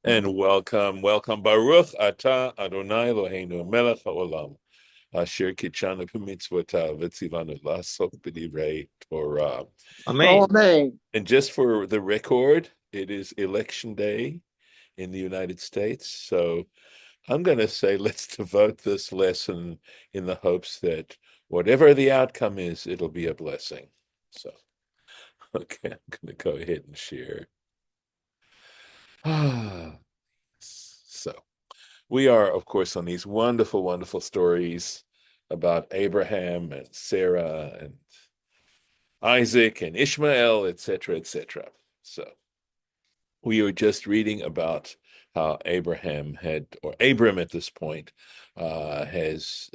And welcome, Baruch Ata Adonai Eloheinu Melech HaOlam Asher Kitshanu B'mitzvotav V'tzivanu L'asok B'divrei Torah. Amen. And just for the record, it is election day in the United States, so I'm going to say let's devote this lesson in the hopes that whatever the outcome is, it'll be a blessing. So, okay, I'm going to go ahead and share. So. We are, of course, on these wonderful, wonderful stories about Abraham and Sarah and Isaac and Ishmael, etc., etc. So we were just reading about how Abraham had, or Abram at this point, is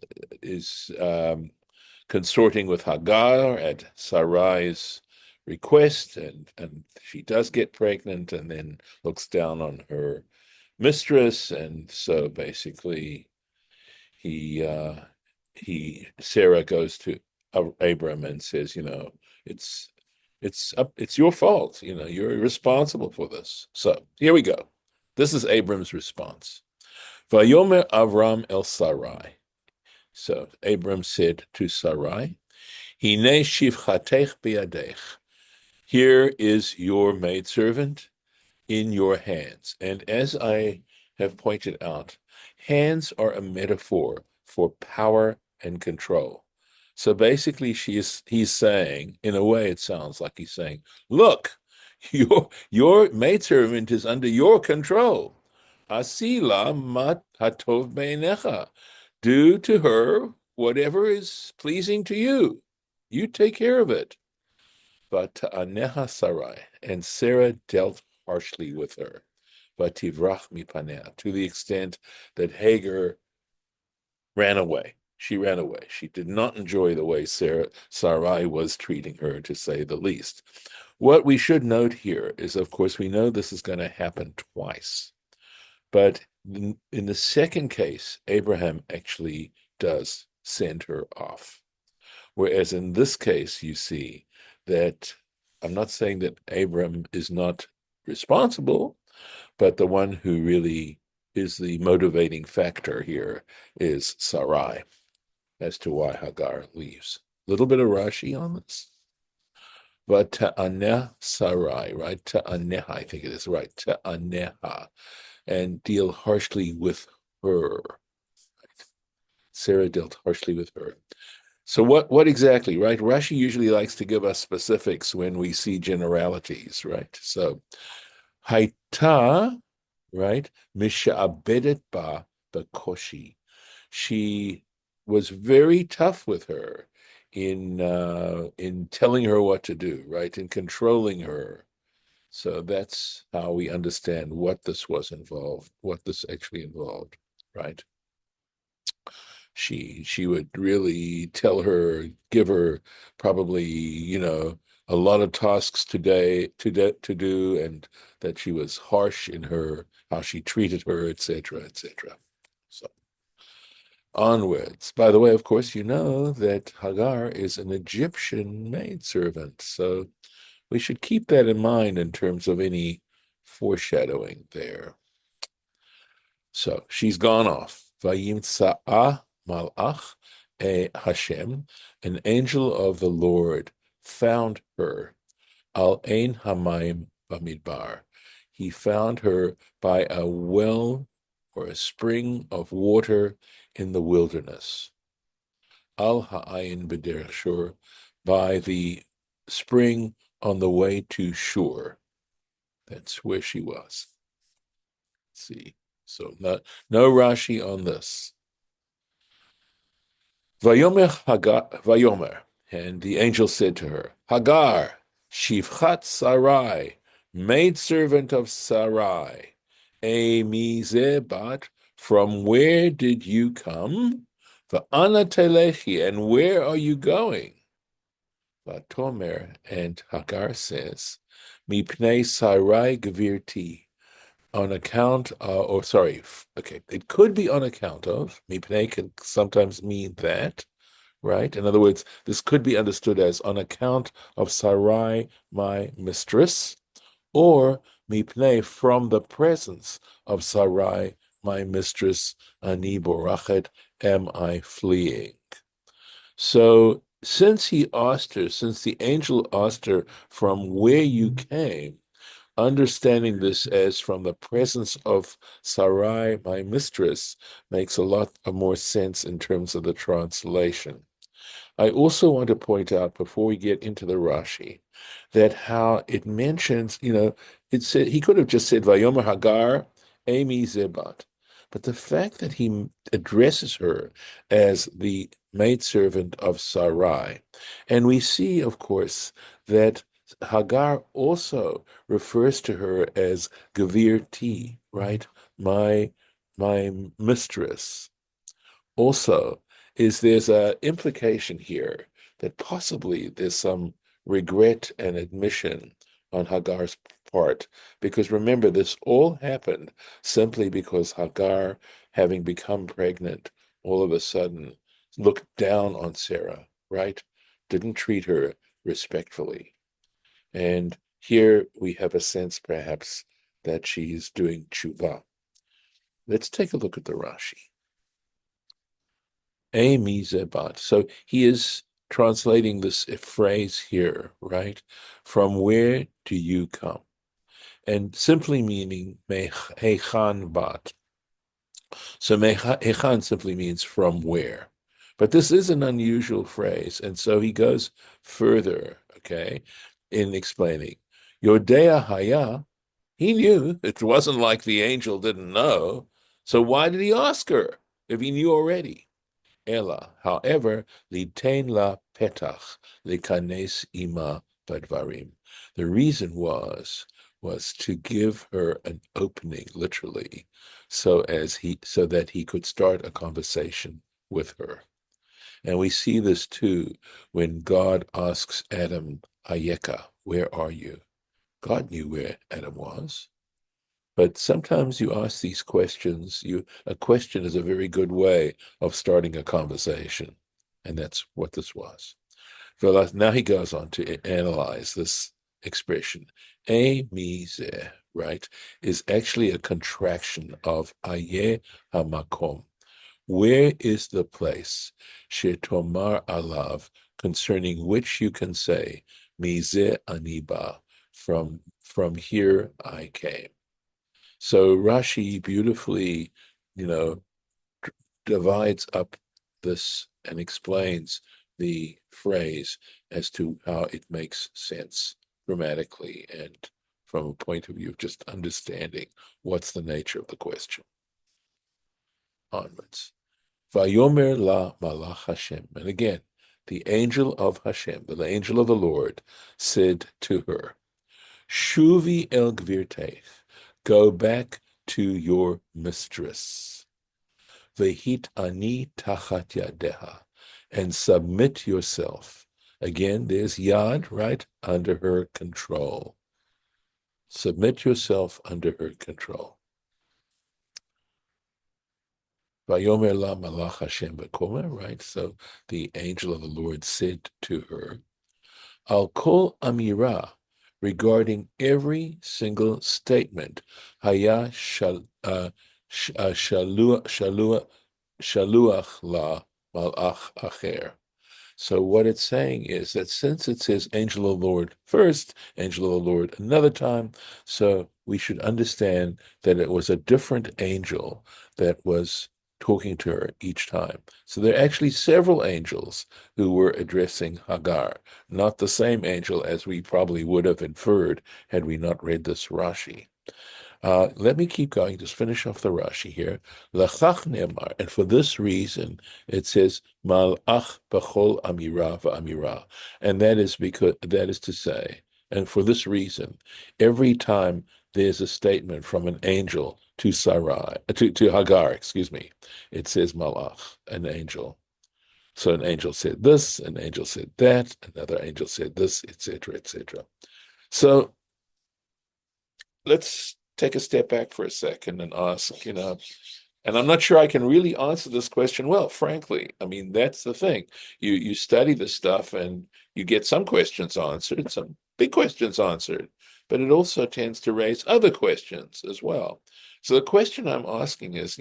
consorting with Hagar at Sarai's request, and she does get pregnant, and then looks down on her mistress, and so basically he Sarah goes to Abram and says, it's it's your fault, you're responsible for this. So here we go. This is Abram's response. Vayomer Avram el Sarai. So Abram said to Sarai, Hine shivchatech biadech. Here is your maidservant in your hands. And as I have pointed out, hands are a metaphor for power and control. So basically, he's saying, in a way, it sounds like he's saying, look, your maidservant is under your control. Asila mat hatov beinecha. Do to her whatever is pleasing to you. You take care of it. But Aneha Sarai, and Sarah dealt harshly with her, but tivrach mipanea, to the extent that Hagar ran away. She ran away. She did not enjoy the way Sarai was treating her, to say the least. What we should note here is, of course, we know this is going to happen twice. But in the second case, Abraham actually does send her off. Whereas in this case, you see that I'm not saying that Abram is not responsible, but the one who really is the motivating factor here is Sarai as to why Hagar leaves. A little bit of Rashi on this. But ta'aneh Sarai, right? Ta'aneha, I think it is right. Ta'aneha, and deal harshly with her. Right? Sarah dealt harshly with her. So what exactly, right? Rashi usually likes to give us specifics when we see generalities, right? So Haita, right? Misha'abedet ba bekoshi. She was very tough with her in telling her what to do, right? In controlling her. So that's how we understand what this was involved, what this actually involved, right? She would really give her probably, a lot of tasks to do, and that she was harsh in her how she treated her, etc., etc. So onwards. By the way, of course, you know that Hagar is an Egyptian maidservant, so we should keep that in mind in terms of any foreshadowing there. So she's gone off. Vayimtsa'a malach Hashem, an angel of the Lord, found her. Al ein hamayim bamidbar. He found her by a well or a spring of water in the wilderness. Al ha'ayin b'derech shur, by the spring on the way to Shur. That's where she was. Let's see. So no Rashi on this. Vayomer, and the angel said to her, Hagar, Shivchat Sarai, maidservant of Sarai, Mizebat, from where did you come? Va'ana telechi, and where are you going? Vatomer, and Hagar says, Mipnei Sarai Gvirti, on account okay, it could be on account of, mipnei can sometimes mean that, right? In other words, this could be understood as on account of Sarai, my mistress, or mipnei, from the presence of Sarai, my mistress, ani borachet, am I fleeing. So since the angel asked her from where you came, understanding this as from the presence of Sarai, my mistress, makes a lot of more sense in terms of the translation. I also want to point out before we get into the Rashi that how it mentions, it said he could have just said Vayomer Hagar, Amy Zebat. But the fact that he addresses her as the maidservant of Sarai, and we see, of course, that Hagar also refers to her as Gavir right? My my mistress. Also, there's a implication here that possibly there's some regret and admission on Hagar's part, because remember, this all happened simply because Hagar, having become pregnant, all of a sudden looked down on Sarah, right? Didn't treat her respectfully. And here we have a sense, perhaps, that she's doing tshuva. Let's take a look at the Rashi. Amy Zebat. So he is translating this phrase here, right? From where do you come? And simply meaning Mechan Bat. So Mechan simply means from where. But this is an unusual phrase. And so he goes further, okay, in explaining. Yodea Haya, he knew. It wasn't like the angel didn't know. So why did he ask her if he knew already? Ella, however, litain la petach lekanes ima badvarim. The reason was to give her an opening, literally, so that he could start a conversation with her. And we see this too when God asks Adam, Ayeka, where are you? God knew where Adam was. But sometimes you ask these questions. A question is a very good way of starting a conversation, and that's what this was. Now he goes on to analyze this expression. E mi ze, right, is actually a contraction of aye hamakom. Where is the place, shetomar alav, concerning which you can say, mi ze aniba, from here I came. So Rashi beautifully, you know, divides up this and explains the phrase as to how it makes sense grammatically and from a point of view of just understanding what's the nature of the question. Onwards. Vayomer la malach Hashem. And again, the angel of Hashem, the angel of the Lord, said to her, Shuvi el gvirteich, go back to your mistress. Vehit ani tachat yadeha, and submit yourself. Again, there's yad, right, under her control. Submit yourself under her control. Vayomer la malach Hashem v'komer, right? So the angel of the Lord said to her, Al kol amira, regarding every single statement, haya shaluach la malach acher. So what it's saying is that since it says angel of the Lord first, angel of the Lord another time, so we should understand that it was a different angel that was talking to her each time. So there are actually several angels who were addressing Hagar, not the same angel as we probably would have inferred had we not read this Rashi. Let me keep going, just finish off the Rashi here. Lachach nemar, and for this reason, it says malach b'chol amira v'amira, and that is to say, and for this reason, every time there's a statement from an angel to Sarai, to Hagar, excuse me, it says malach, an angel. So an angel said this, an angel said that, another angel said this, etc., etc. So let's take a step back for a second and ask, and I'm not sure I can really answer this question well, frankly. I mean, that's the thing. You study this stuff and you get some questions answered, some big questions answered. but it also tends to raise other questions as well. So the question I'm asking is,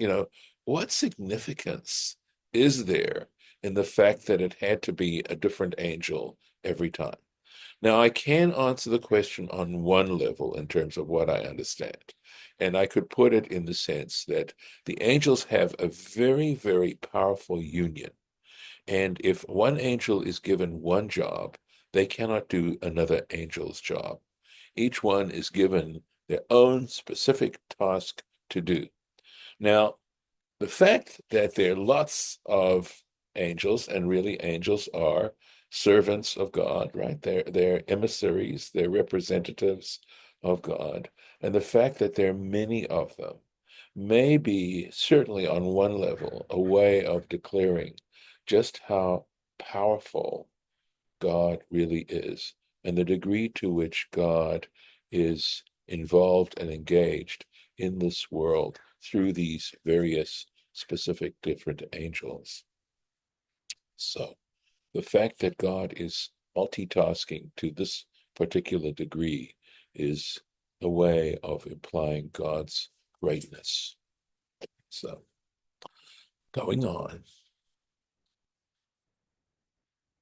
what significance is there in the fact that it had to be a different angel every time? Now, I can answer the question on one level in terms of what I understand. And I could put it in the sense that the angels have a very, very powerful union. And if one angel is given one job, they cannot do another angel's job. Each one is given their own specific task to do. Now, the fact that there are lots of angels, and really angels are servants of God, right? They're emissaries, they're representatives of God. And the fact that there are many of them may be, certainly on one level, a way of declaring just how powerful God really is and the degree to which God is involved and engaged in this world through these various specific different angels. So the fact that God is multitasking to this particular degree is a way of implying God's greatness. So going on.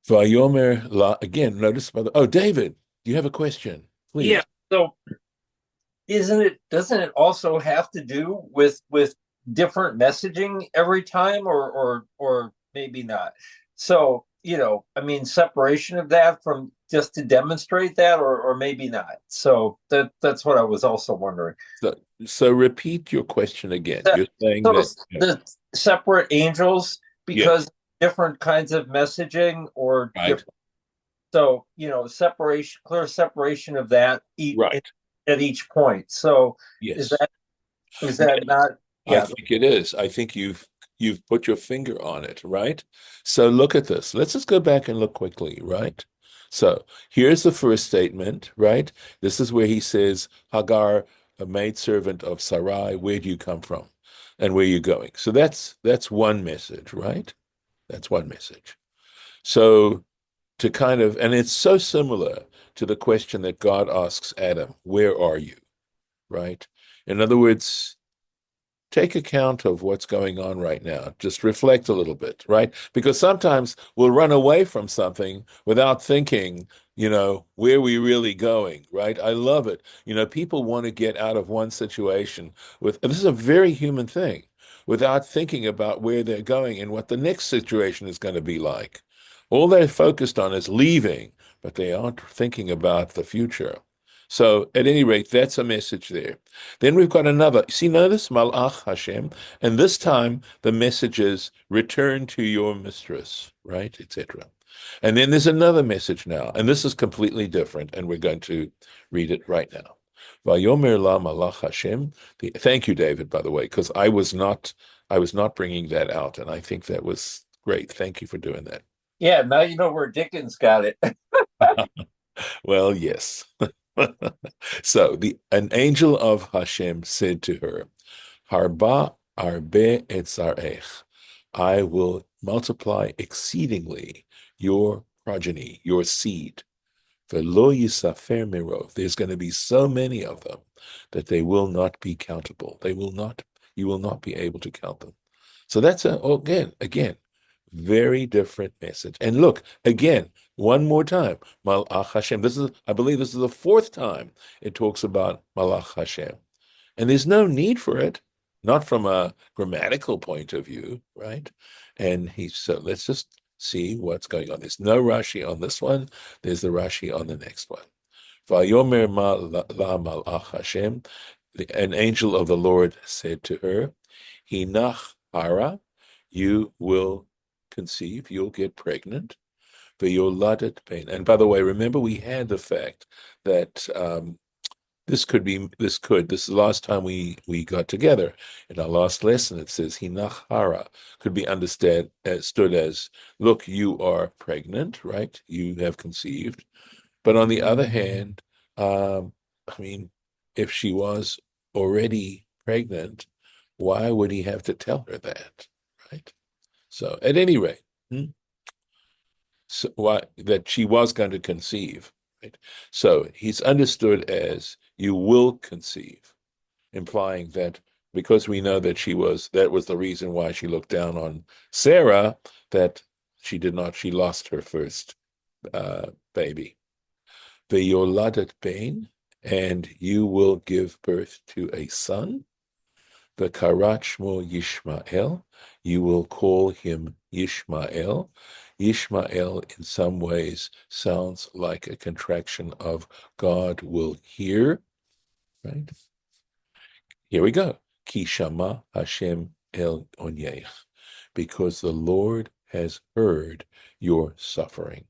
Vayomer la, again, notice by the, oh, David, do you have a question? Yeah. Please. So doesn't it also have to do with different messaging every time, or maybe not? So, I mean, separation of that from just to demonstrate that, or maybe not. So that's what I was also wondering. So, so repeat your question again. That, You're saying so that, the separate angels because yes, different kinds of messaging or right, different. So, separation, clear separation of that right, at each point. So is yes. that is that not? I Yeah. think it is. I think you've put your finger on it, right? So look at this. Let's just go back and look quickly, right? So here's the first statement, right? This is where he says, Hagar, a maidservant of Sarai, where do you come from? And where are you going? So that's one message, right? That's one message. So to kind of, and it's so similar to the question that God asks Adam, where are you? Right? In other words, take account of what's going on right now. Just reflect a little bit, right? Because sometimes we'll run away from something without thinking, where we really going, right? I love it. People want to get out of one situation this is a very human thing, without thinking about where they're going and what the next situation is going to be like. All they're focused on is leaving, but they aren't thinking about the future. So at any rate, that's a message there. Then we've got another. See, notice Malach Hashem, and this time the message is return to your mistress, right, etc. And then there's another message now, and this is completely different, and we're going to read it right now. Vayomer la Malach Hashem. Thank you, David, by the way, because I was not bringing that out, and I think that was great. Thank you for doing that. Yeah, now you know where Dickens got it. Well, yes. So an angel of Hashem said to her, Harba arbe etzarech. I will multiply exceedingly your progeny, your seed. Velo yisafer mirov. There's going to be so many of them that they will not be countable. You will not be able to count them. So that's again, very different message. And look, again, one more time, Malach Hashem. I believe this is the fourth time it talks about Malach Hashem. And there's no need for it, not from a grammatical point of view, right? So let's just see what's going on. There's no Rashi on this one. There's the Rashi on the next one. Vayomer la malach Hashem, an angel of the Lord said to her, Hinach hara, you will conceive, you'll get pregnant. Vayoladet pain. And by the way, remember we had the fact that this is the last time we got together. In our last lesson, it says hinachara could be understood as, look, you are pregnant, right? You have conceived. But on the other hand, I mean, if she was already pregnant, why would he have to tell her that, right? So at any rate, so why that she was going to conceive. right? So he's understood as you will conceive, implying that because we know that that was the reason why she looked down on Sarah, that she lost her first baby. Ve'yoladet bein, and you will give birth to a son. Ve'karat shmo Yishmael, you will call him Yishmael. Yishmael, in some ways, sounds like a contraction of God will hear, right? Here we go. Ki shama Hashem el onyech, because the Lord has heard your suffering.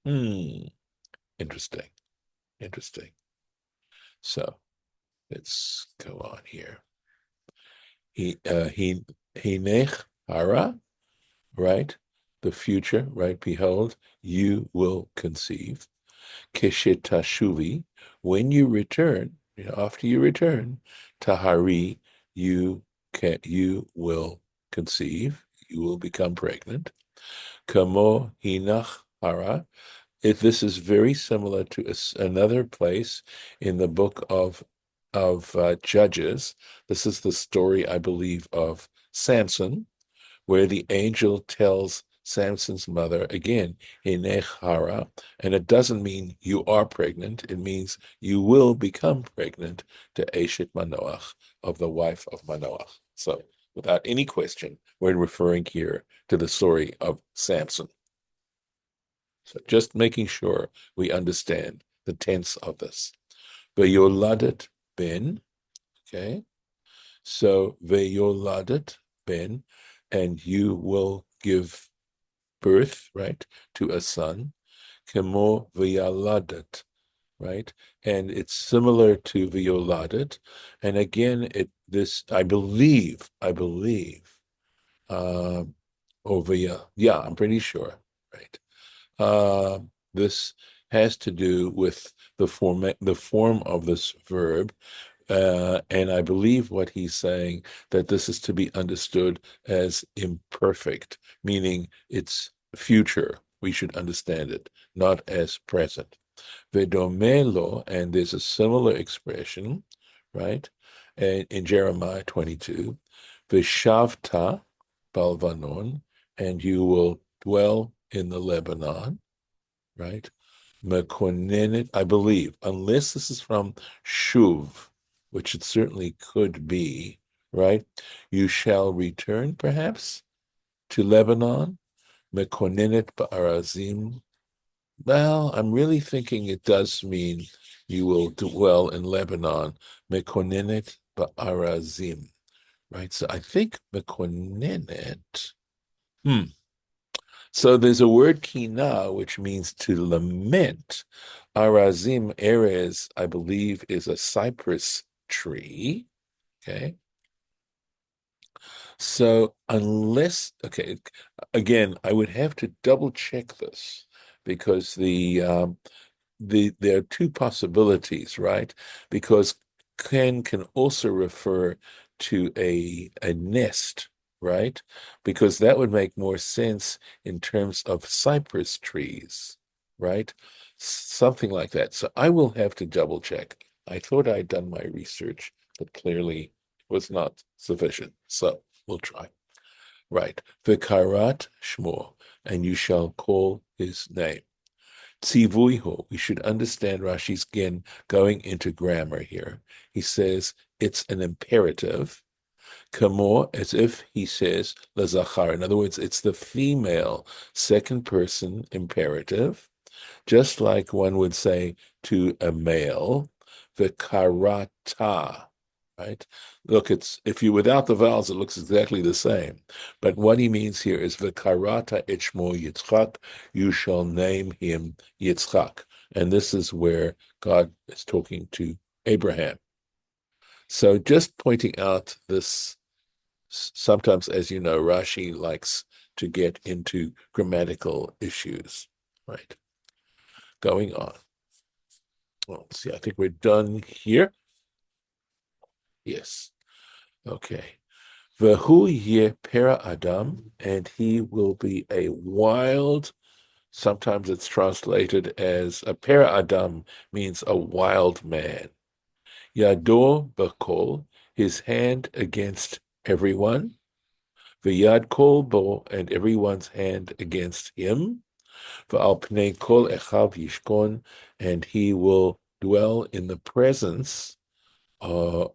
Interesting. Interesting. So let's go on here. He nech hara, right? The future, right? Behold, you will conceive. Keshetashuvi, when you return, after you return, tahari, you will conceive, you will become pregnant. Kamo hinach hara. If this is very similar to another place in the book of Judges. This is the story, I believe, of Samson, where the angel tells Samson's mother again, "Hinech hara," and it doesn't mean you are pregnant. It means you will become pregnant to Eshet Manoach, of the wife of Manoach. So, without any question, we're referring here to the story of Samson. So, just making sure we understand the tense of this. Ve'yoladet ben, okay? So ve'yoladet ben, and you will give birth, right, to a son. Kemo ve'yaladet, right? And it's similar to ve'yoladet. And again, I believe, yeah, I'm pretty sure, right? Uh, this has to do with the form of this verb. And I believe what he's saying, that this is to be understood as imperfect, meaning it's future. We should understand it, not as present. Vedomelo, and there's a similar expression, right? And in Jeremiah 22, Vishavta Balvanon, and you will dwell in the Lebanon, right? Mekonenet, I believe, unless this is from Shuv, which it certainly could be, right? You shall return, perhaps, to Lebanon. Mekonenet ba'arazim. Well, I'm really thinking it does mean you will dwell in Lebanon. Mekonenet ba'arazim, right? So I think mekonenet. So there's a word kina, which means to lament. Arazim, Erez, I believe, is a cypress tree. Okay. So again, I would have to double check this because there are two possibilities, right? Because can also refer to a nest, right? Because that would make more sense in terms of cypress trees, right? Something like that. So I will have to double check. I thought I'd done my research, but clearly it was not sufficient. So we'll try. Right. Vikarat Shmo, and you shall call his name. Tzivuiho, we should understand Rashi's again going into grammar here. He says it's an imperative. Kamo, as if he says lazachar. In other words, it's the female second person imperative, just like one would say to a male, the karata, right? Look, it's if you without the vowels, it looks exactly the same. But what he means here is v'karata ichmo Yitzchak, you shall name him Yitzchak. And this is where God is talking to Abraham. So just pointing out this, sometimes, as you know, Rashi likes to get into grammatical issues, right? Going on. Well, let's see, I think we're done here. Yes. Okay. Vehu ye pera Adam, and he will be a wild Sometimes it's translated as a para Adam means a wild man. Yado bakol, his hand against everyone. V'yad kol bo, and everyone's hand against him. V'al pnei kol echav yishkon, and he will dwell in the presence of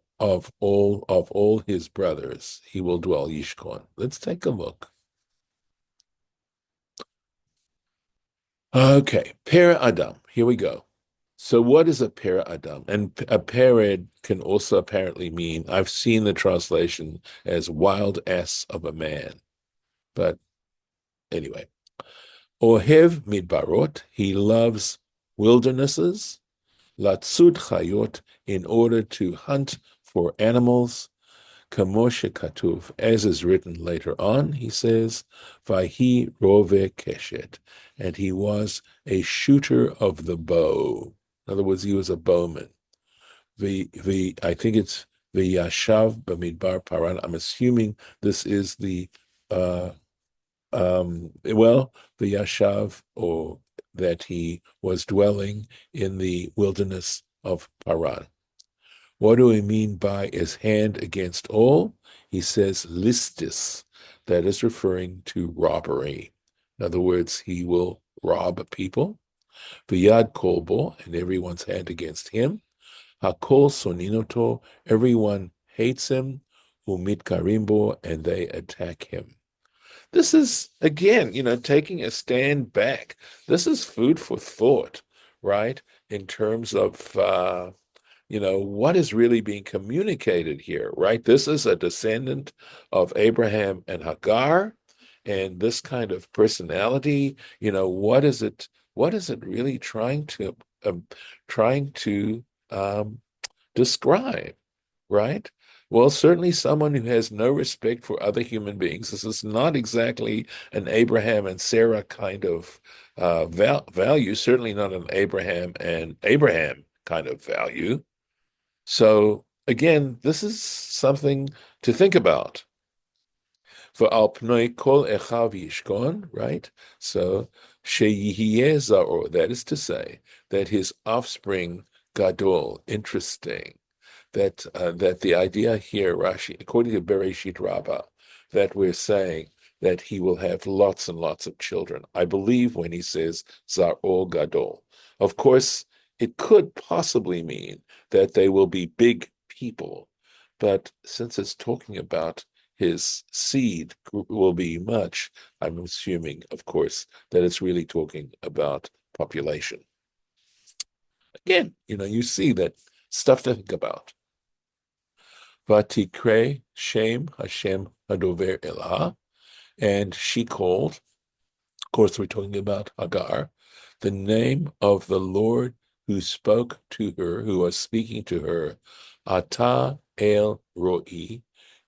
all his brothers. He will dwell yishkon. Let's take a look. Okay, para Adam. Here we go. So what is a para Adam? And a pared can also apparently mean, I've seen the translation as wild ass of a man. But anyway, Ohev midbarot, he loves wildernesses, latzud chayot, in order to hunt for animals, kamoshe katuv, as is written later on, he says, Vahi rove keshet, and he was a shooter of the bow. In other words, he was a bowman. I think it's the Yashav Bamidbar Paran. I'm assuming this is the the Yashav, or that he was dwelling in the wilderness of Paran. What do we mean by his hand against all? He says listis. That is referring to robbery. In other words, he will rob people. V'yad kolbo, and everyone's hand against him. Hakol soninoto, everyone hates him. Umit karimbo, and they attack him. This is, again, taking a stand back. This is food for thought, right? In terms of, what is really being communicated here, right? This is a descendant of Abraham and Hagar, and this kind of personality, what is it really trying to describe, right? Well, certainly someone who has no respect for other human beings. This is not exactly an Abraham and Sarah kind of value, certainly not an Abraham and Abraham kind of value. So again, this is something to think about. For al pnei kol echav yishkon, right? So sheyihyeh zaro, that is to say, that his offspring gadol, interesting. That the idea here, Rashi, according to Bereshit Rabbah, that we're saying that he will have lots and lots of children. I believe when he says Zaro Gadol. Of course, it could possibly mean that they will be big people, but since it's talking about his seed will be much, I'm assuming, of course, that it's really talking about population. Again, you see that stuff to think about. Vatikre Shem Hashem Hadover Elah, and she called, of course, we're talking about Hagar, the name of the Lord who spoke to her, who was speaking to her, Ata El Roi,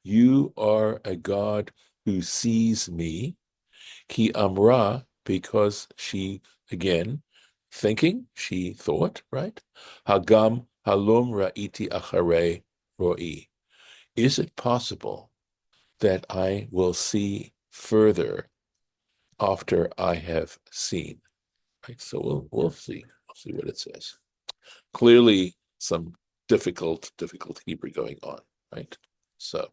you are a God who sees me, Ki Amra, because she, again, thinking, she thought, right? Hagam Halom Ra'iti Acharei Roi. Is it possible that I will see further after I have seen? Right, so we'll see. We'll see what it says. Clearly, some difficult Hebrew going on, right? So,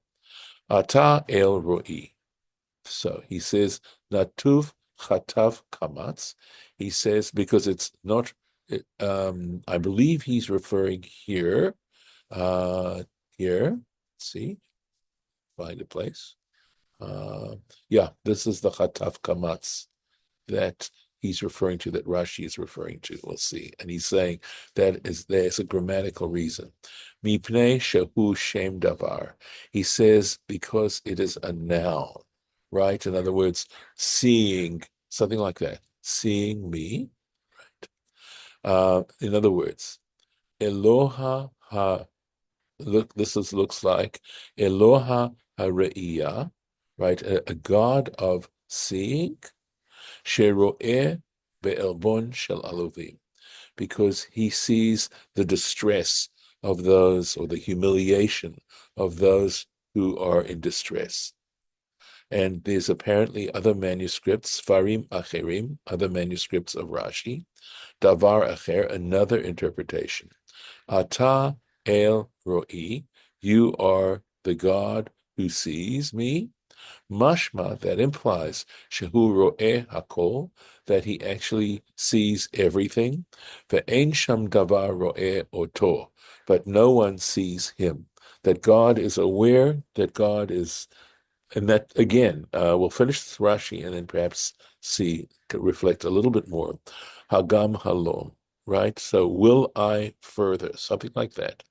Ata el Roi. So he says, Natuv chatav kamatz. He says, because it's not, I believe he's referring here, let's see, find a place. This is the chatav kamatz that he's referring to, that Rashi is referring to. We'll see. And he's saying there's a grammatical reason. Mipnei shehu shem davar. He says because it is a noun, right? In other words, seeing, something like that. Seeing me, right? In other words, Eloha ha, looks like Eloha ha-re'iyah, right? A God of seeing, shero'eh be'elbon shel alovim, because he sees the distress of those, or the humiliation of those who are in distress. And there's apparently other manuscripts, Farim Acherim, other manuscripts of Rashi, Davar Acher, another interpretation. Ata El Roi, you are the God who sees me. Mashma, that implies Shehu Ro'eh Hakol, that he actually sees everything. Ve'en Sham Davar Ro'eh Oto, but no one sees him. That God is aware, that God is, and that again, we'll finish this Rashi and then perhaps reflect a little bit more. Hagam Halom, right? So will I further, something like that.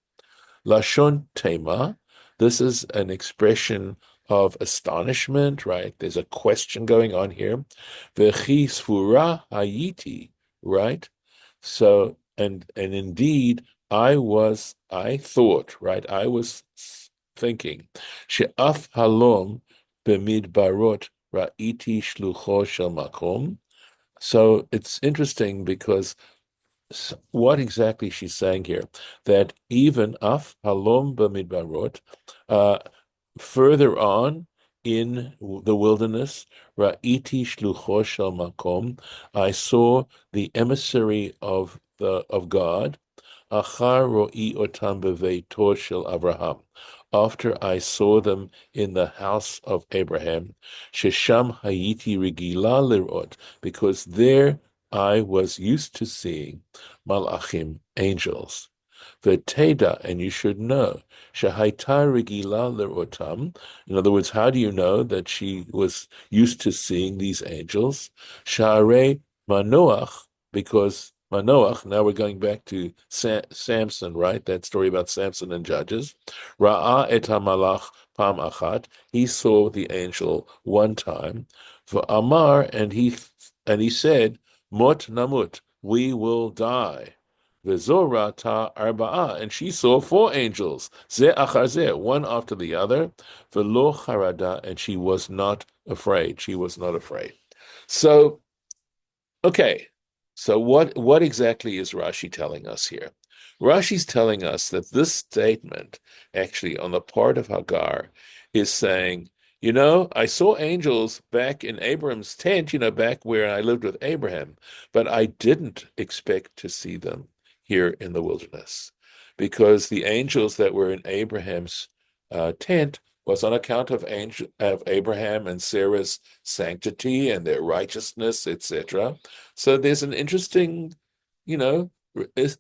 Lashon tema, this is an expression of astonishment, right? There's a question going on here. V'chi sfura hayiti, right? So, and indeed, I thought, right? I was thinking, she'af halom b'midbarot ra'iti shlucho shel makom. So it's interesting because what exactly she's saying here, that even af halom b'midbarot, uh, further on in the wilderness, ra'iti shlucho shel makom, I saw the emissary of God, achar ro'i otam beveito shel Avraham, after I saw them in the house of Abraham, shesham hayiti regila lirot, because there I was used to seeing malachim, angels. V'teda, and you should know, shahaita regila lerotam. In other words, how do you know that she was used to seeing these angels? Sha'arei manoach, because Manoach, now we're going back to Samson, right? That story about Samson and Judges. Ra'a et hamalach pam achat. He saw the angel one time. Amar, and he said, Mot namut, we will die. V'zorata arba'a, and she saw four angels, ze achar ze, one after the other. V'lo charada, and she was not afraid. She was not afraid. So, okay, so what exactly is Rashi telling us here? Rashi's telling us that this statement, actually on the part of Hagar, is saying, I saw angels back in Abraham's tent, back where I lived with Abraham, but I didn't expect to see them here in the wilderness because the angels that were in Abraham's tent was on account of Abraham and Sarah's sanctity and their righteousness, etc. So there's an you know,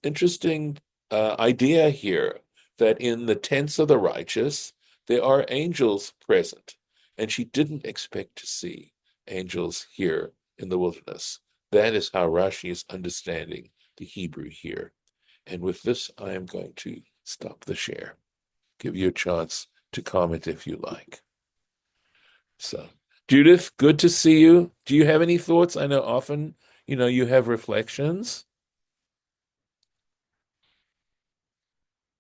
interesting idea here that in the tents of the righteous, there are angels present. And she didn't expect to see angels here in the wilderness. That is how Rashi is understanding the Hebrew here. And with this, I am going to stop the share. Give you a chance to comment if you like. So, Judith, good to see you. Do you have any thoughts? I know often, you have reflections.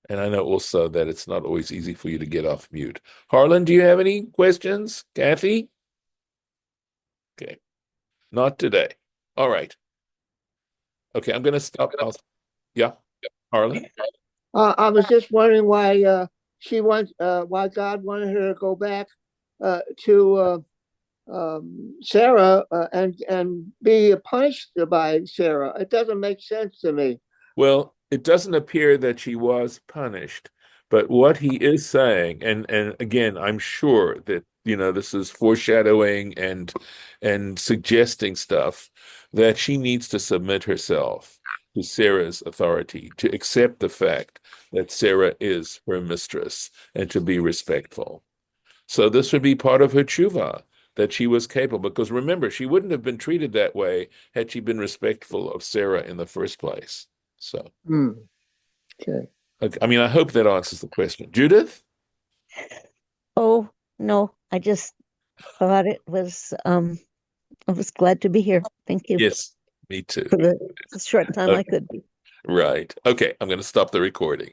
And I know also that it's not always easy for you to get off mute. Harlan, do you have any questions? Kathy? Okay, not today. All right. Okay, I'm going to stop. Yeah, Harlan? I was just wondering why God wanted her to go back to Sarah and be punished by Sarah. It doesn't make sense to me. Well, it doesn't appear that she was punished, but what he is saying, and again, I'm sure that this is foreshadowing and suggesting stuff that she needs to submit herself to Sarah's authority, to accept the fact that Sarah is her mistress, and to be respectful. So this would be part of her tshuva, that she was capable. Because remember, she wouldn't have been treated that way had she been respectful of Sarah in the first place. So, Okay. I mean, I hope that answers the question. Judith? Oh, no, I just thought I was glad to be here. Thank you Yes, me too. for the short time I could be. Right. Okay, I'm going to stop the recording.